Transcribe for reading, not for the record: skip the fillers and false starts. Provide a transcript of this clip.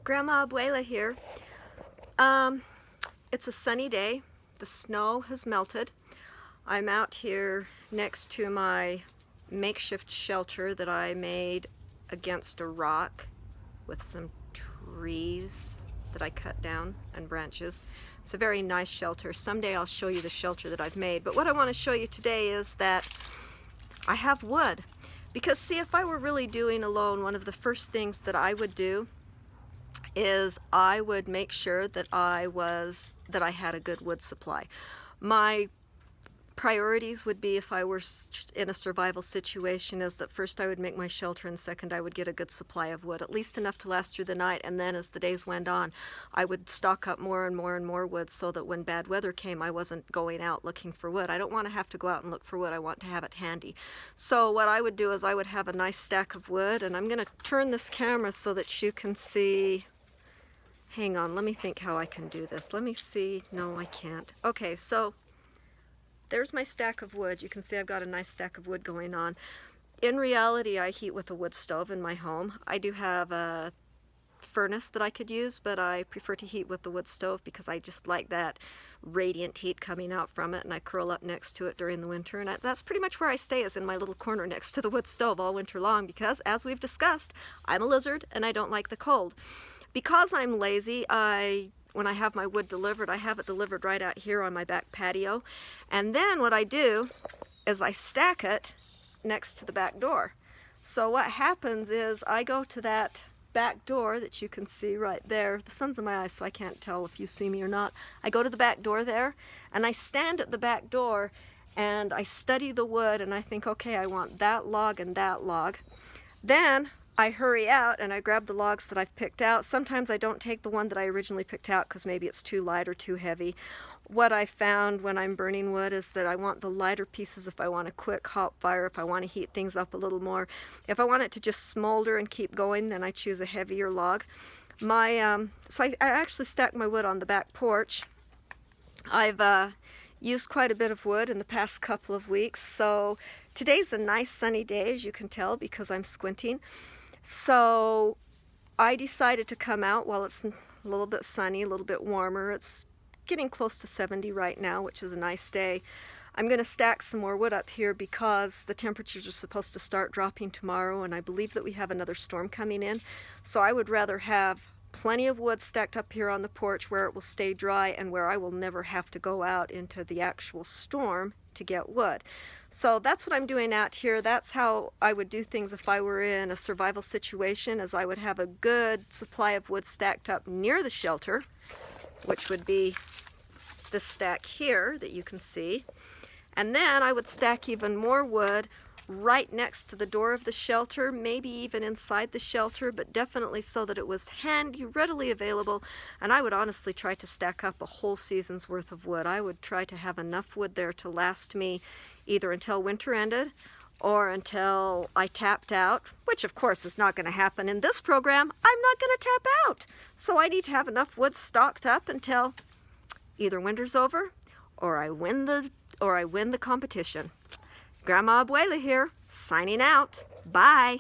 Grandma Abuela here. It's a sunny day. The snow has melted. I'm out here next to my makeshift shelter that I made against a rock with some trees that I cut down and branches. It's a very nice shelter. Someday I'll show you the shelter that I've made. But what I want to show you today is that I have wood. Because see, if I were really doing alone, one of the first things that I would do is I would make sure that I had a good wood supply. My priorities would be, if I were in a survival situation, is that first I would make my shelter, and second I would get a good supply of wood, at least enough to last through the night. And then as the days went on, I would stock up more and more and more wood, so that when bad weather came, I wasn't going out looking for wood. I don't want to have to go out and look for wood. I want to have it handy. So what I would do is I would have a nice stack of wood, and I'm going to turn this camera so that you can see. Hang on, let me think how I can do this. Let me see. No, I can't. Okay, so there's my stack of wood. You can see I've got a nice stack of wood going on. In reality, I heat with a wood stove in my home. I do have a furnace that I could use, but I prefer to heat with the wood stove because I just like that radiant heat coming out from it, and I curl up next to it during the winter. And that's pretty much where I stay, is in my little corner next to the wood stove all winter long, because as we've discussed, I'm a lizard and I don't like the cold. Because I'm lazy, when I have my wood delivered, I have it delivered right out here on my back patio. And then what I do is I stack it next to the back door. So what happens is I go to that back door that you can see right there. The sun's in my eyes, so I can't tell if you see me or not. I go to the back door there, and I stand at the back door, and I study the wood, and I think, okay, I want that log and that log. Then I hurry out and I grab the logs that I've picked out. Sometimes I don't take the one that I originally picked out because maybe it's too light or too heavy. What I found when I'm burning wood is that I want the lighter pieces if I want a quick hot fire, if I want to heat things up a little more. If I want it to just smolder and keep going, then I choose a heavier log. So I actually stack my wood on the back porch. I've used quite a bit of wood in the past couple of weeks. So today's a nice sunny day, as you can tell, because I'm squinting. So I decided to come out while it's a little bit sunny, a little bit warmer. It's getting close to 70 right now, which is a nice day. I'm going to stack some more wood up here because the temperatures are supposed to start dropping tomorrow, and I believe that we have another storm coming in. So I would rather have plenty of wood stacked up here on the porch where it will stay dry and where I will never have to go out into the actual storm to get wood. So that's what I'm doing out here. That's how I would do things if I were in a survival situation, as I would have a good supply of wood stacked up near the shelter, which would be this stack here that you can see. And then I would stack even more wood right next to the door of the shelter, maybe even inside the shelter, but definitely so that it was handy, readily available. And I would honestly try to stack up a whole season's worth of wood. I would try to have enough wood there to last me either until winter ended or until I tapped out, which of course is not going to happen in this program. I'm not going to tap out. So I need to have enough wood stocked up until either winter's over or I win the competition. Grandma Abuela here, signing out. Bye.